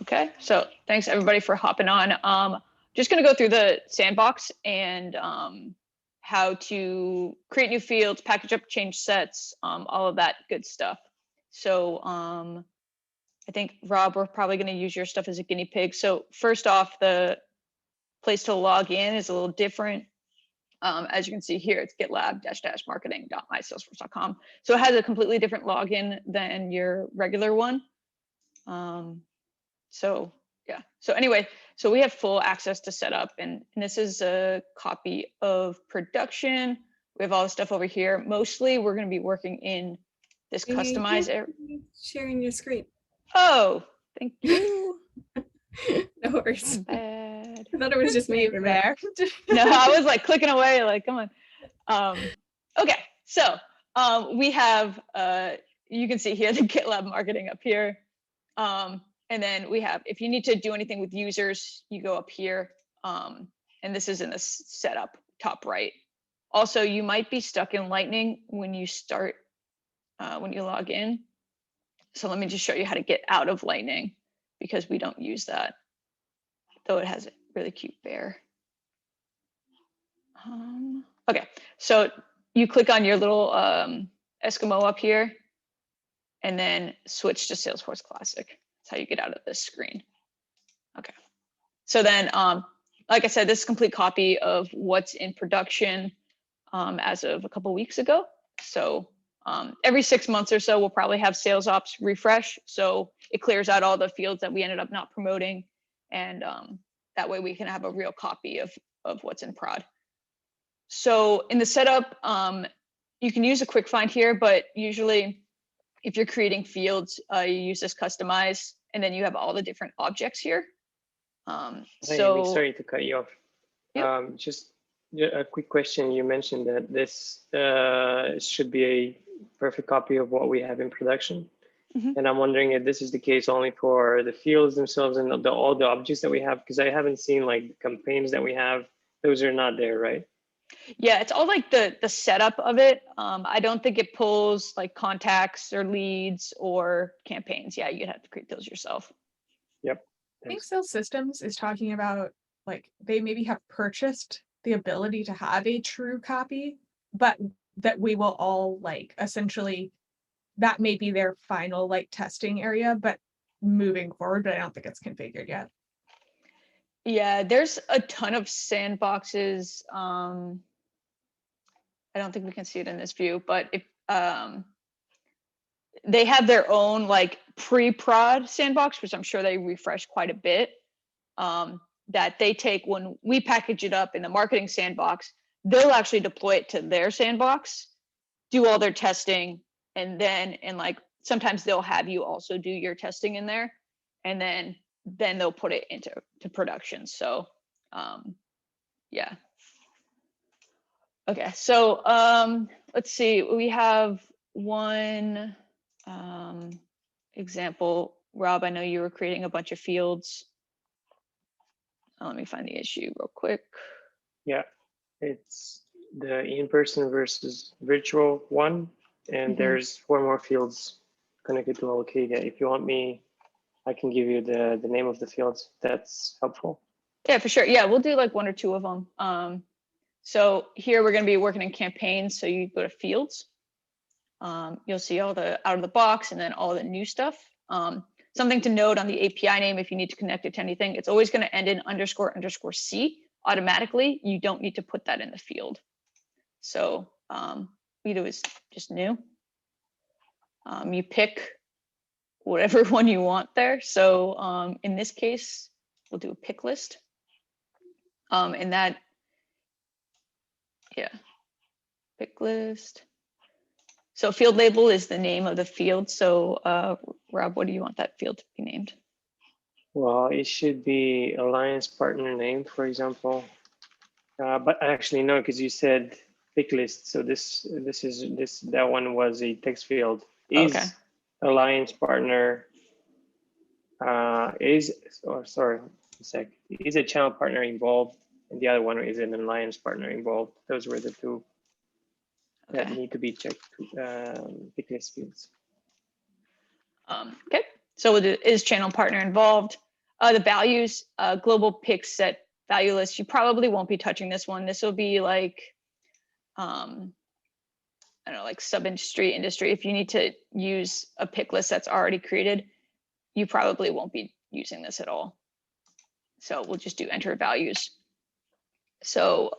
Okay, so thanks everybody for hopping on. Just gonna go through the sandbox and how to create new fields, package up change sets, all of that good stuff. So I think, Rob, we're probably gonna use your stuff as a guinea pig. So first off, the place to log in is a little different. As you can see here, it's GitLab --marketing.mysalesforce.com. So it has a completely different login than your regular one. So yeah, so anyway, so we have full access to setup, and this is a copy of production. We have all the stuff over here. Mostly we're going to be working in this customized area. Sharing your screen. Oh, thank you. No worries. Bad. I thought it was just me there. No, I was like clicking away, like, come on. Okay, so we have, you can see here the GitLab marketing up here. And then we have, if you need to do anything with users, you go up here. And this is in the setup top right. Also, you might be stuck in Lightning when you start, when you log in. So let me just show you how to get out of Lightning, because we don't use that, though it has a really cute bear. Okay, so you click on your little Eskimo up here and then switch to Salesforce Classic. That's how you get out of this screen. Okay, so then, like I said, this is a complete copy of what's in production as of a couple weeks ago. So every 6 months or so, we'll probably have sales ops refresh. So it clears out all the fields that we ended up not promoting. And that way we can have a real copy of what's in prod. So in the setup, you can use a quick find here, but usually if you're creating fields, you use this customize, and then you have all the different objects here. So sorry to cut you off. Yep. Just a quick question. You mentioned that this should be a perfect copy of what we have in production. Mm-hmm. And I'm wondering if this is the case only for the fields themselves and all the objects that we have, because I haven't seen like the campaigns that we have. Those are not there, right? Yeah, it's all like the setup of it. I don't think it pulls like contacts or leads or campaigns. Yeah, you'd have to create those yourself. Yep. I think Sales Systems is talking about like they maybe have purchased the ability to have a true copy, but that we will all like essentially that may be their final like testing area, but moving forward, but I don't think it's configured yet. Yeah, there's a ton of sandboxes. I don't think we can see it in this view, but if they have their own like pre-prod sandbox, which I'm sure they refresh quite a bit, that they take when we package it up in the marketing sandbox, they'll actually deploy it to their sandbox, do all their testing, and then like sometimes they'll have you also do your testing in there, and then they'll put it into production. So yeah. Okay, so let's see, we have one example. Rob, I know you were creating a bunch of fields. Let me find the issue real quick. Yeah, it's the in-person versus virtual one, and there's 4 more fields connected to Allocadia. If you want me, I can give you the name of the fields. That's helpful. Yeah, for sure. Yeah, we'll do like 1 or 2 of them. So here we're going to be working in campaigns. So you go to fields. You'll see all the out of the box and then all the new stuff. Something to note on the API name, if you need to connect it to anything, it's always going to end in __C automatically. You don't need to put that in the field. So we do is just new. You pick whatever one you want there. So in this case, we'll do a pick list. And that, yeah, pick list. So field label is the name of the field. So Rob, what do you want that field to be named? Well, it should be alliance partner name, for example. But actually no, because you said pick list. So that one was a text field. Is okay. Alliance partner is a channel partner involved, and the other one is an alliance partner involved. Those were the 2 that need to be checked, pick list fields. Okay, so we'll do is channel partner involved. The values, global pick set value list, you probably won't be touching this one. This will be like, I don't know, like sub-industry, industry. If you need to use a pick list that's already created, you probably won't be using this at all. So we'll just do enter values. So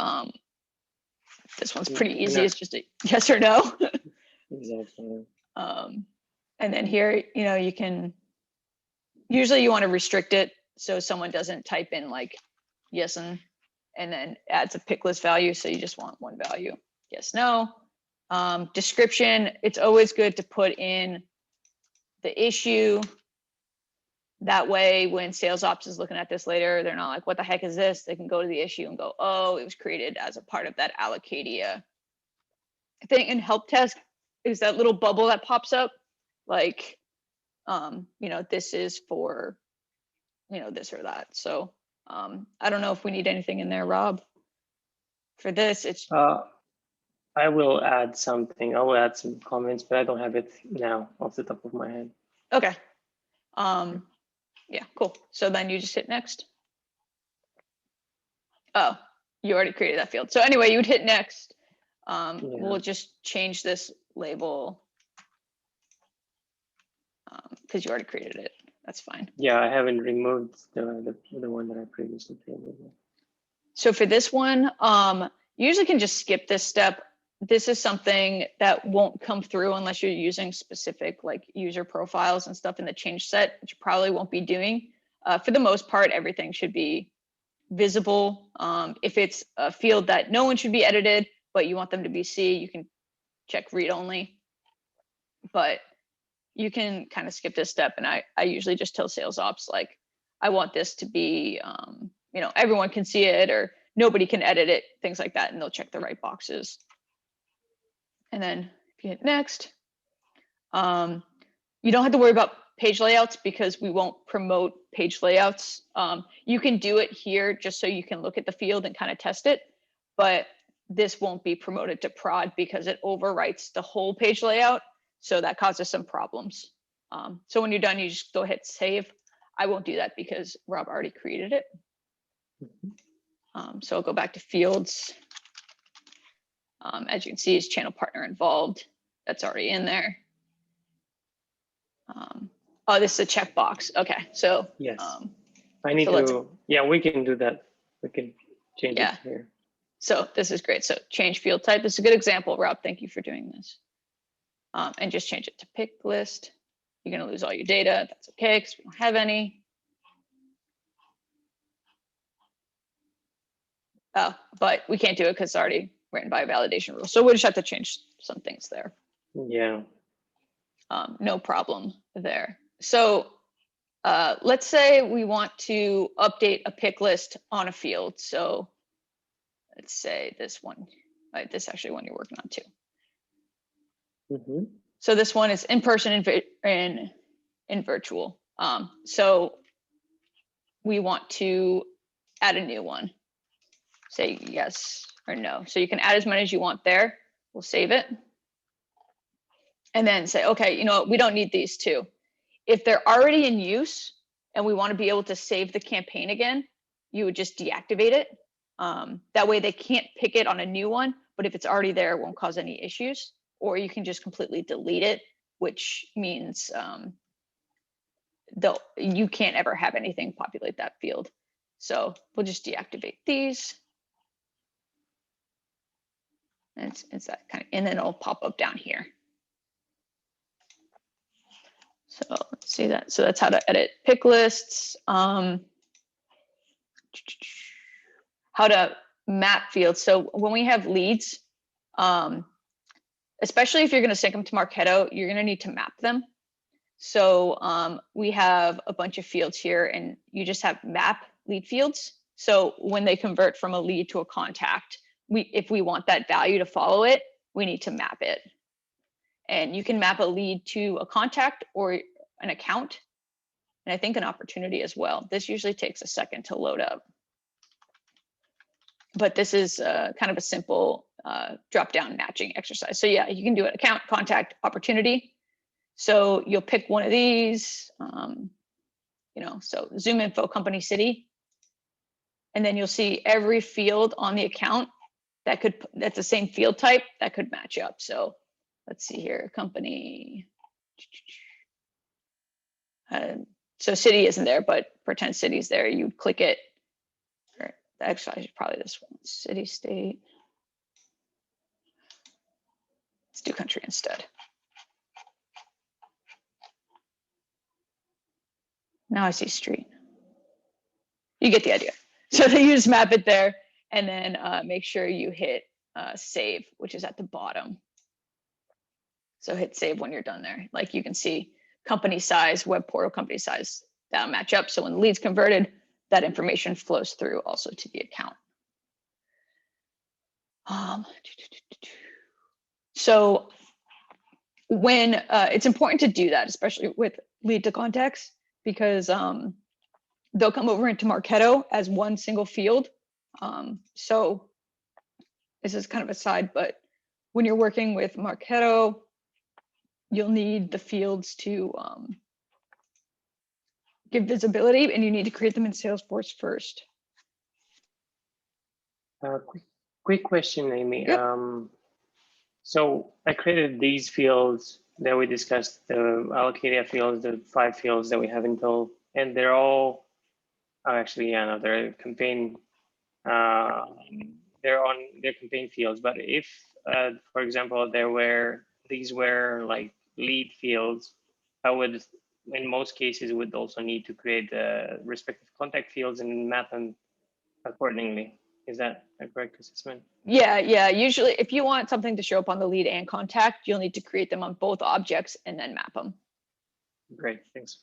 this one's pretty easy. It's just a yes or no. Exactly. And then here, you can, usually you want to restrict it so someone doesn't type in like yes and then adds a pick list value. So you just want one value, yes, no. Description, it's always good to put in the issue. That way, when sales ops is looking at this later, they're not like, what the heck is this? They can go to the issue and go, oh, it was created as a part of that Allocadia thing. And help desk is that little bubble that pops up, like, this is for, this or that. So I don't know if we need anything in there, Rob. For this, it's. I will add something. I will add some comments, but I don't have it now off the top of my head. Okay. Yeah, cool. So then you just hit next. Oh, you already created that field. So anyway, you would hit next. We'll just change this label because you already created it. That's fine. Yeah, I haven't removed the one that I previously created. So for this one, you usually can just skip this step. This is something that won't come through unless you're using specific like user profiles and stuff in the change set, which you probably won't be doing. For the most part, everything should be visible. If it's a field that no one should be edited, but you want them to be seen, you can check read only. But you can kind of skip this step. And I usually just tell sales ops, like, I want this to be, everyone can see it or nobody can edit it, things like that. And they'll check the right boxes. And then if you hit next, you don't have to worry about page layouts because we won't promote page layouts. You can do it here just so you can look at the field and kind of test it, but this won't be promoted to prod because it overwrites the whole page layout. So that causes some problems. So when you're done, you just go hit save. I won't do that because Rob already created it. So I'll go back to fields. As you can see, is channel partner involved. That's already in there. Oh, this is a checkbox. Okay, so yes, I need to. Yeah, we can do that. We can change it here. So this is great. So change field type. This is a good example, Rob. Thank you for doing this. And just change it to pick list. You're going to lose all your data. That's okay because we don't have any. But we can't do it because it's already written by a validation rule. So we'll just have to change some things there. Yeah. No problem there. So let's say we want to update a pick list on a field. So let's say this one, this actually one you're working on too. So this one is in person and in virtual. So we want to add a new one. Say yes or no. So you can add as many as you want there. We'll save it. And then say, okay, we don't need these two. If they're already in use and we want to be able to save the campaign again, you would just deactivate it. That way they can't pick it on a new one, but if it's already there, it won't cause any issues. Or you can just completely delete it, which means you can't ever have anything populate that field. So we'll just deactivate these. And it's that kind of, and then it'll pop up down here. So let's see that. So that's how to edit pick lists. How to map fields. So when we have leads, especially if you're going to sync them to Marketo, you're going to need to map them. So we have a bunch of fields here and you just have map lead fields. So when they convert from a lead to a contact, if we want that value to follow it, we need to map it. And you can map a lead to a contact or an account, and I think an opportunity as well. This usually takes a second to load up. But this is kind of a simple drop-down matching exercise. So yeah, you can do it account, contact, opportunity. So you'll pick one of these. so Zoom info, company, city. And then you'll see every field on the account that's the same field type that could match up. So let's see here, company. So city isn't there, but pretend city's there. You click it. Or actually, I should probably this one, city, state. Let's do country instead. Now I see street. You get the idea. So you just map it there and then make sure you hit save, which is at the bottom. So hit save when you're done there. Like you can see company size, web portal company size, that'll match up. So when the lead's converted, that information flows through also to the account. So when it's important to do that, especially with lead to contacts, because they'll come over into Marketo as one single field. So this is kind of a side, but when you're working with Marketo, you'll need the fields to give visibility, and you need to create them in Salesforce first. Quick question, Amy. Yep. So I created these fields that we discussed, the allocated fields, the 5 fields that we have in total, and they're all actually, yeah, no, they're campaign. They're on their campaign fields. But if, for example, these were like lead fields, I would, in most cases, would also need to create the respective contact fields and map them accordingly. Is that a correct assessment? Yeah. Usually, if you want something to show up on the lead and contact, you'll need to create them on both objects and then map them. Great, thanks.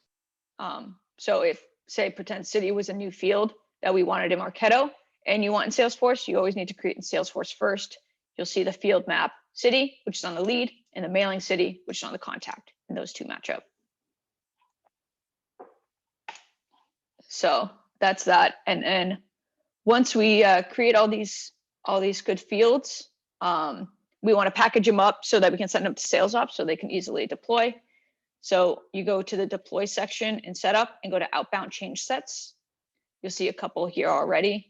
So if, say, pretend city was a new field that we wanted in Marketo and you want in Salesforce, you always need to create in Salesforce first. You'll see the field map city, which is on the lead, and the mailing city, which is on the contact, and those two match up. So that's that. And then once we create all these good fields, we want to package them up so that we can send them to sales ops so they can easily deploy. So you go to the deploy section in setup and go to outbound change sets. You'll see a couple here already.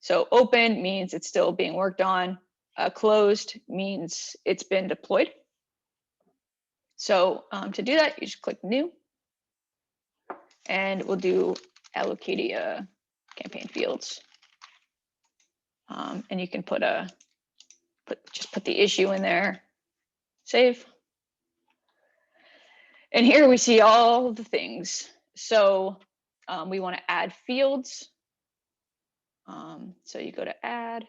So open means it's still being worked on. Closed means it's been deployed. So to do that, you just click new. And we'll do allocated campaign fields. And you can just put the issue in there, save. And here we see all the things. So we want to add fields. So you go to add.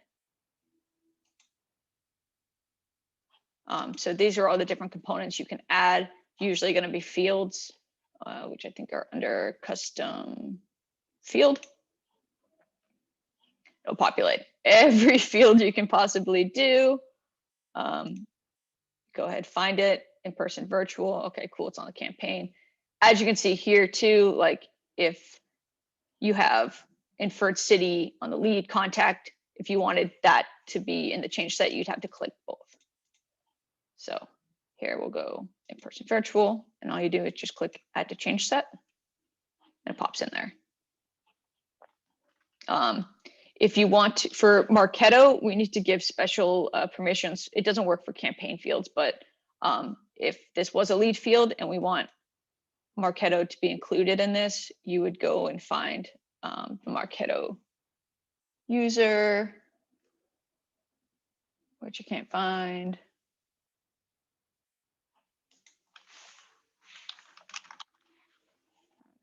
So these are all the different components you can add. Usually going to be fields, which I think are under custom field. It'll populate every field you can possibly do. Go ahead, find it, in-person, virtual. Okay, cool, it's on the campaign. As you can see here too, like if you have inferred city on the lead contact, if you wanted that to be in the change set, you'd have to click both. So here we'll go in-person, virtual, and all you do is just click add to change set, and it pops in there. If you want to, for Marketo, we need to give special permissions. It doesn't work for campaign fields, but if this was a lead field and we want Marketo to be included in this, you would go and find the Marketo user, which you can't find.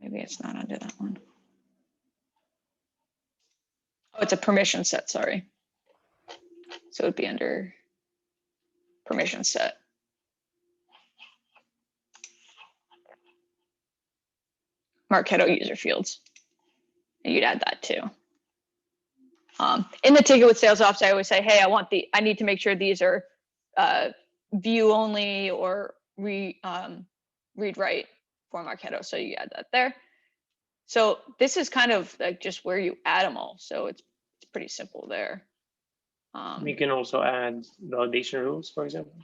Maybe it's not under that one. Oh, it's a permission set, sorry. So it'd be under permission set. Marketo user fields. And you'd add that too. In the ticket with sales ops, I always say, hey, I need to make sure these are view only or read write for Marketo. So you add that there. So this is kind of like just where you add them all. So it's pretty simple there. We can also add validation rules, for example.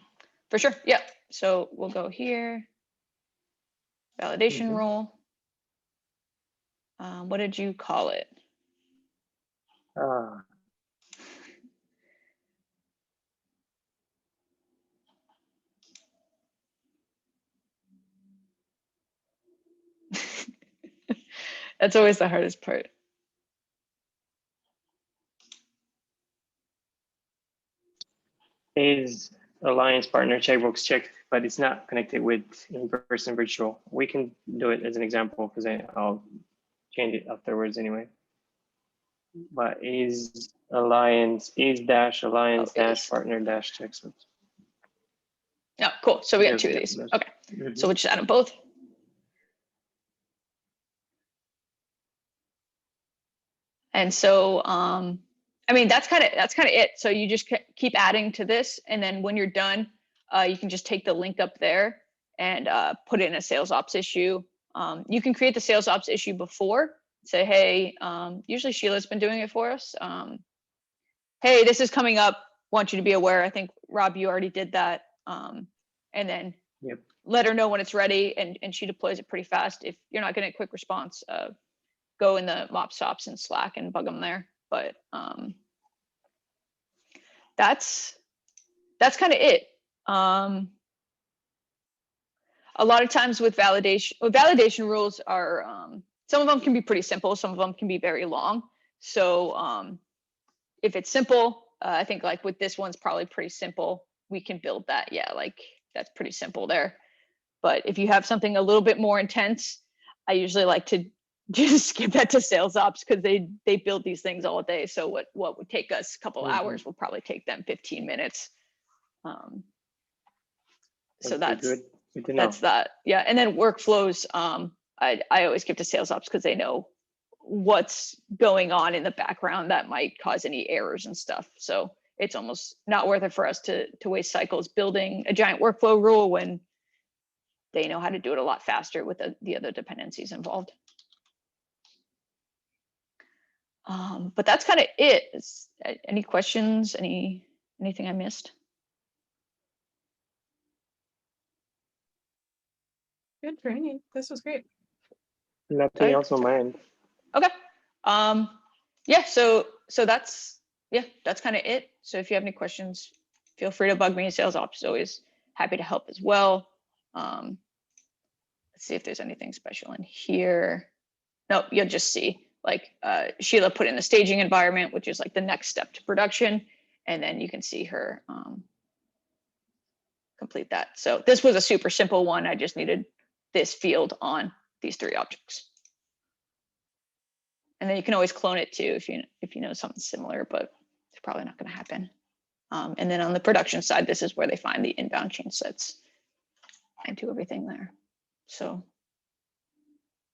For sure, yeah. So we'll go here, validation rule. What did you call it? That's always the hardest part. Is alliance partner checkbox checked, but it's not connected with in-person virtual. We can do it as an example because I'll change it afterwards anyway. But is alliance, is dash alliance dash partner dash checkbox. Yeah, cool. So we got two of these. Okay. So we'll just add them both. And so, I mean, that's kind of it. So you just keep adding to this, and then when you're done, you can just take the link up there and put it in a sales ops issue. You can create the sales ops issue before. Say, hey, usually Sheila's been doing it for us. Hey, this is coming up. Want you to be aware. I think Rob, you already did that. And then let her know when it's ready, and she deploys it pretty fast. If you're not getting a quick response, go in the mop stops and Slack and bug them there. But that's kind of it. A lot of times with validation rules are, some of them can be pretty simple, some of them can be very long. So if it's simple, I think like with this one's probably pretty simple. We can build that. Yeah, like that's pretty simple there. But if you have something a little bit more intense, I usually like to just skip that to sales ops because they build these things all day. So what would take us a couple hours will probably take them 15 minutes. So that's that. Yeah, and then workflows. I always give to sales ops because they know what's going on in the background that might cause any errors and stuff. So it's almost not worth it for us to waste cycles building a giant workflow rule when they know how to do it a lot faster with the other dependencies involved. But that's kind of it. Any questions? Anything I missed? Good training. This was great. Nothing else on my end. Okay. Yeah. So that's kind of it. So if you have any questions, feel free to bug me. Sales ops is always happy to help as well. Let's see if there's anything special in here. No, you'll just see like Sheila put in the staging environment, which is like the next step to production. And then you can see her complete that. So this was a super simple one. I just needed this field on these three objects. And then you can always clone it too if you know something similar, but it's probably not going to happen. And then on the production side, this is where they find the inbound change sets and do everything there. So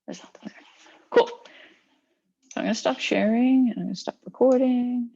there's nothing there. Cool. So I'm going to stop sharing and I'm going to stop recording.